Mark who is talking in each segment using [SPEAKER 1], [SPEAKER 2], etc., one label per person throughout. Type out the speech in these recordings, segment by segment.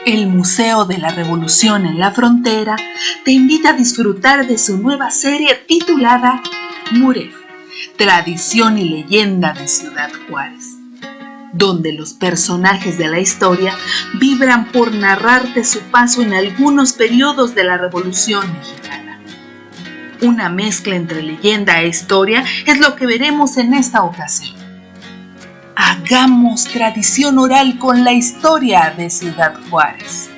[SPEAKER 1] El Museo de la Revolución en la Frontera te invita a disfrutar de su nueva serie titulada MUREF, Tradición y Leyenda de Ciudad Juárez, donde los personajes de la historia vibran por narrarte su paso en algunos periodos de la Revolución Mexicana. Una mezcla entre leyenda e historia es lo que veremos en esta ocasión. Hagamos tradición oral con la historia de Ciudad Juárez.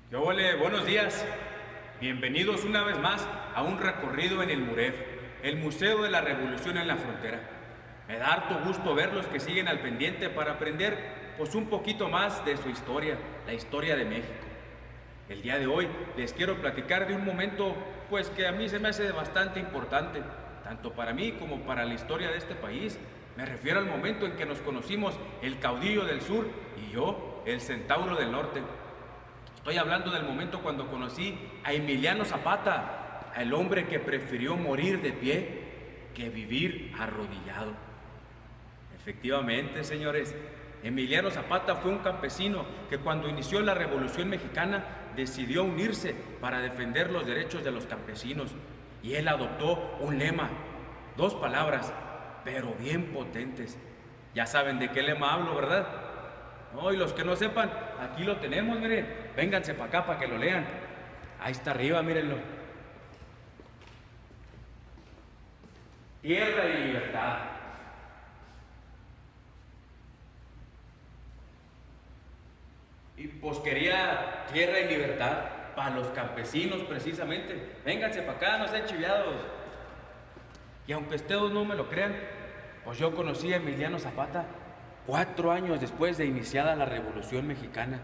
[SPEAKER 2] ¿Qué ole? Buenos días. Bienvenidos una vez más a un recorrido en el MUREF, el Museo de la Revolución en la Frontera. Me da harto gusto verlos que siguen al pendiente para aprender pues un poquito más de su historia, la historia de México. El día de hoy les quiero platicar de un momento pues que a mí se me hace bastante importante, tanto para mí como para la historia de este país. Me refiero al momento en que nos conocimos el caudillo del sur y yo, el centauro del norte. Estoy hablando del momento cuando conocí a Emiliano Zapata, el hombre que prefirió morir de pie que vivir arrodillado. Efectivamente, señores, Emiliano Zapata fue un campesino que cuando inició la Revolución Mexicana decidió unirse para defender los derechos de los campesinos. Y él adoptó un lema, dos palabras, pero bien potentes. Ya saben de qué lema hablo, ¿verdad? No, y los que no sepan, aquí lo tenemos, miren. Vénganse para acá para que lo lean. Ahí está arriba, mírenlo. Tierra y libertad. Y pues quería tierra y libertad para los campesinos precisamente. Vénganse para acá, no sean chiviados. Y aunque ustedes no me lo crean, pues yo conocí a Emiliano Zapata 4 años después de iniciada la Revolución Mexicana.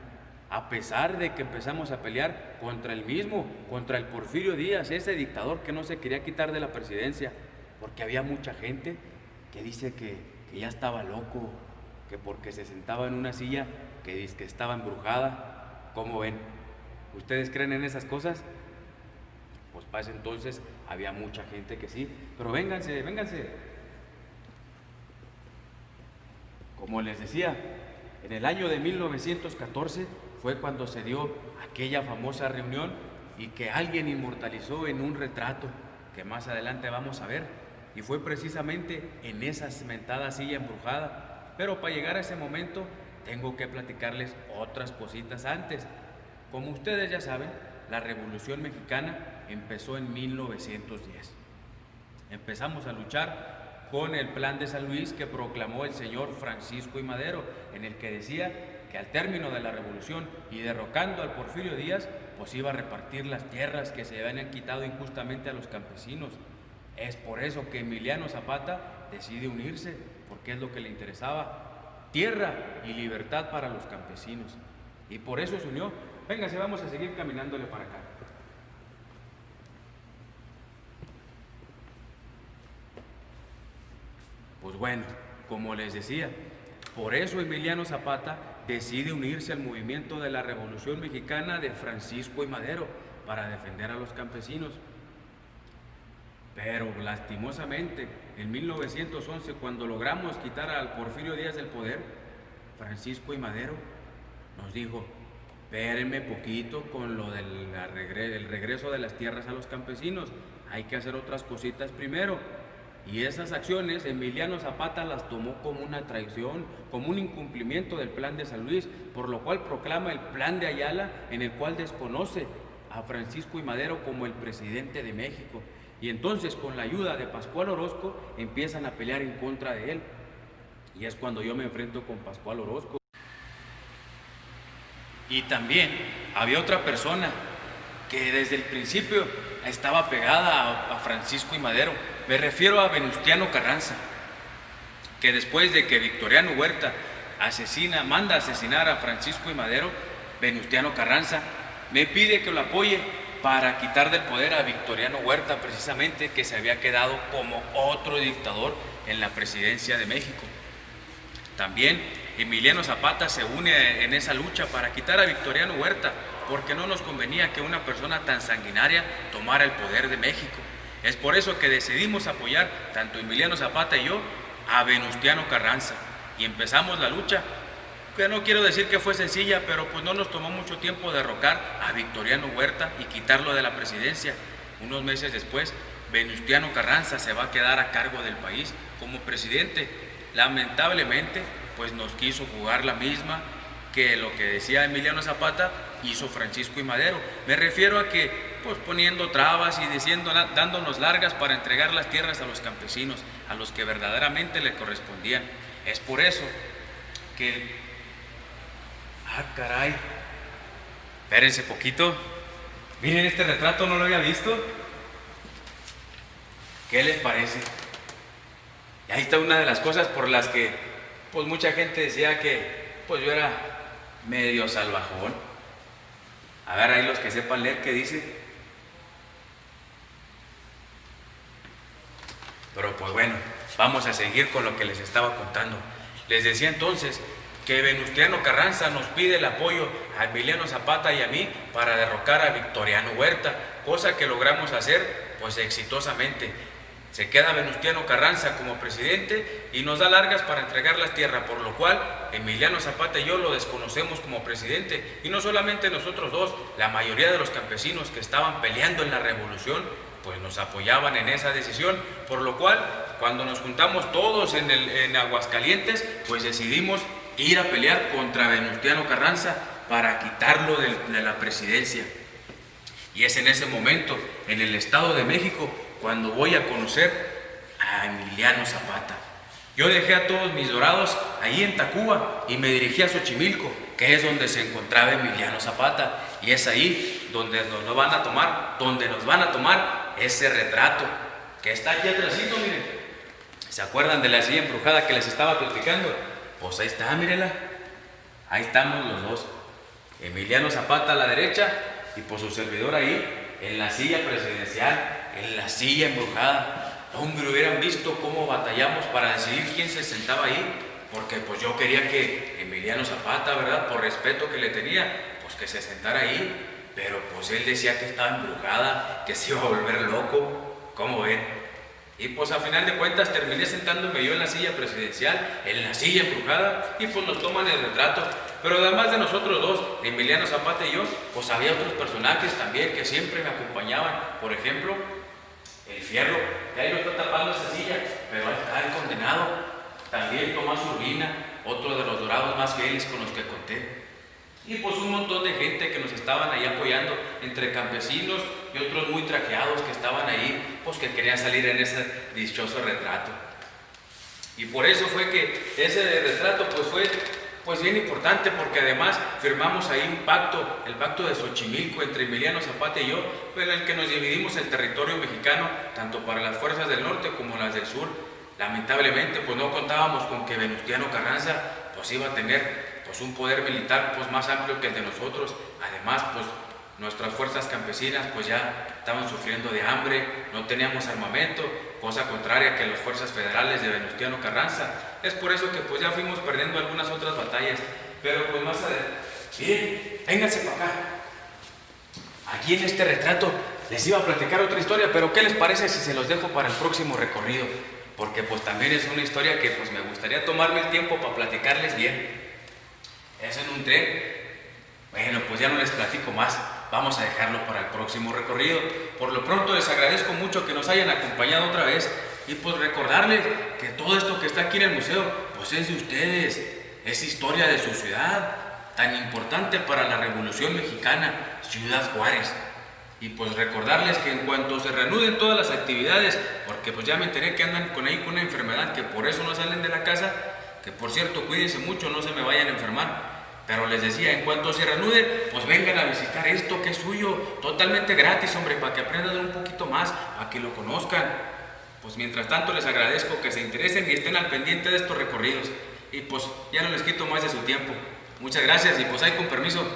[SPEAKER 2] A pesar de que empezamos a pelear contra el mismo, contra el Porfirio Díaz, ese dictador que no se quería quitar de la presidencia, porque había mucha gente que dice que ya estaba loco, que porque se sentaba en una silla que dice que estaba embrujada. ¿Cómo ven? ¿Ustedes creen en esas cosas? Pues para ese entonces había mucha gente que sí, pero vénganse, vénganse. Como les decía, en el año de 1914 fue cuando se dio aquella famosa reunión y que alguien inmortalizó en un retrato que más adelante vamos a ver, y fue precisamente en esa cimentada silla embrujada. Pero para llegar a ese momento tengo que platicarles otras cositas antes. Como ustedes ya saben, la Revolución Mexicana empezó en 1910. Empezamos a luchar con el Plan de San Luis que proclamó el señor Francisco I. Madero, en el que decía que al término de la revolución y derrocando al Porfirio Díaz, pues iba a repartir las tierras que se habían quitado injustamente a los campesinos. Es por eso que Emiliano Zapata decide unirse, porque es lo que le interesaba, tierra y libertad para los campesinos. Y por eso se unió. Véngase, vamos a seguir caminándole para acá. Pues bueno, como les decía, por eso Emiliano Zapata decide unirse al movimiento de la Revolución Mexicana de Francisco I. Madero para defender a los campesinos. Pero lastimosamente, en 1911, cuando logramos quitar al Porfirio Díaz del poder, Francisco I. Madero nos dijo: espérenme poquito con lo del regreso de las tierras a los campesinos, hay que hacer otras cositas primero. Y esas acciones Emiliano Zapata las tomó como una traición, como un incumplimiento del Plan de San Luis, por lo cual proclama el Plan de Ayala, en el cual desconoce a Francisco I. Madero como el presidente de México. Y entonces, con la ayuda de Pascual Orozco, empiezan a pelear en contra de él. Y es cuando yo me enfrento con Pascual Orozco. Y también había otra persona que desde el principio estaba pegada a Francisco I. Madero. Me refiero a Venustiano Carranza, que después de que Victoriano Huerta manda a asesinar a Francisco I. Madero, Venustiano Carranza me pide que lo apoye para quitar del poder a Victoriano Huerta, precisamente, que se había quedado como otro dictador en la presidencia de México. También Emiliano Zapata se une en esa lucha para quitar a Victoriano Huerta, porque no nos convenía que una persona tan sanguinaria tomara el poder de México. Es por eso que decidimos apoyar, tanto Emiliano Zapata y yo, a Venustiano Carranza. Y empezamos la lucha, que no quiero decir que fue sencilla, pero pues no nos tomó mucho tiempo derrocar a Victoriano Huerta y quitarlo de la presidencia. Unos meses después, Venustiano Carranza se va a quedar a cargo del país como presidente. Lamentablemente, pues nos quiso jugar la misma que lo que decía Emiliano Zapata hizo Francisco I. Madero. Me refiero a que, pues poniendo trabas y dándonos largas para entregar las tierras a los campesinos, a los que verdaderamente le correspondían. Es por eso que... ¡Ah, caray! Espérense poquito. Miren, este retrato no lo había visto. ¿Qué les parece? Y ahí está una de las cosas por las que pues mucha gente decía que pues yo era medio salvajón. A ver, ahí los que sepan leer, ¿qué dice? Pero pues bueno, vamos a seguir con lo que les estaba contando. Les decía entonces que Venustiano Carranza nos pide el apoyo a Emiliano Zapata y a mí para derrocar a Victoriano Huerta, cosa que logramos hacer pues exitosamente. Se queda Venustiano Carranza como presidente y nos da largas para entregar las tierras, por lo cual Emiliano Zapata y yo lo desconocemos como presidente. Y no solamente nosotros dos, la mayoría de los campesinos que estaban peleando en la revolución, pues nos apoyaban en esa decisión, por lo cual cuando nos juntamos todos en Aguascalientes, pues decidimos ir a pelear contra Venustiano Carranza para quitarlo de la presidencia. Y es en ese momento, en el Estado de México, cuando voy a conocer a Emiliano Zapata. Yo dejé a todos mis dorados ahí en Tacuba y me dirigí a Xochimilco, que es donde se encontraba Emiliano Zapata, y es ahí donde nos van a tomar ese retrato que está aquí atrásito, miren. ¿Se acuerdan de la silla embrujada que les estaba platicando? Pues ahí está, mírenla. Ahí estamos los dos. Emiliano Zapata a la derecha y pues su servidor ahí en la silla presidencial, en la silla embrujada. Hombre, hubieran visto cómo batallamos para decidir quién se sentaba ahí, porque pues yo quería que Emiliano Zapata, ¿verdad?, por respeto que le tenía, pues que se sentara ahí, pero pues él decía que estaba embrujada, que se iba a volver loco. ¿Cómo ven? Y pues a final de cuentas terminé sentándome yo en la silla presidencial, en la silla embrujada, y pues nos toman el retrato. Pero además de nosotros dos, Emiliano Zapata y yo, pues había otros personajes también que siempre me acompañaban. Por ejemplo, el Fierro, que ahí lo está tapando esa silla, pero ahí está el condenado. También Tomás Urbina, otro de los dorados más fieles con los que conté. Y pues un montón de gente que nos estaban ahí apoyando, entre campesinos y otros muy trajeados que estaban ahí, pues que querían salir en ese dichoso retrato. Y por eso fue que ese retrato pues fue bien importante, porque además firmamos ahí un pacto, el pacto de Xochimilco entre Emiliano Zapata y yo, en el que nos dividimos el territorio mexicano, tanto para las fuerzas del norte como las del sur. Lamentablemente pues no contábamos con que Venustiano Carranza pues iba a tener pues un poder militar pues más amplio que el de nosotros. Además pues nuestras fuerzas campesinas pues ya estaban sufriendo de hambre, no teníamos armamento, cosa contraria que las fuerzas federales de Venustiano Carranza. Es por eso que pues ya fuimos perdiendo algunas otras batallas, pero pues más adelante. Miren, vénganse para acá. Aquí en este retrato les iba a platicar otra historia, pero ¿qué les parece si se los dejo para el próximo recorrido? Porque pues también es una historia que pues me gustaría tomarme el tiempo para platicarles bien. Es en un tren. Bueno, pues ya no les platico más. Vamos a dejarlo para el próximo recorrido. Por lo pronto les agradezco mucho que nos hayan acompañado otra vez. Y pues recordarles que todo esto que está aquí en el museo, pues es de ustedes. Es historia de su ciudad, tan importante para la Revolución Mexicana, Ciudad Juárez. Y pues recordarles que en cuanto se reanuden todas las actividades, porque pues ya me enteré que andan con una enfermedad, que por eso no salen de la casa, que por cierto cuídense mucho, no se me vayan a enfermar. Pero les decía, en cuanto se reanude, pues vengan a visitar esto que es suyo, totalmente gratis, hombre, para que aprendan un poquito más, para que lo conozcan. Pues mientras tanto les agradezco que se interesen y estén al pendiente de estos recorridos. Y pues ya no les quito más de su tiempo. Muchas gracias y pues ahí con permiso.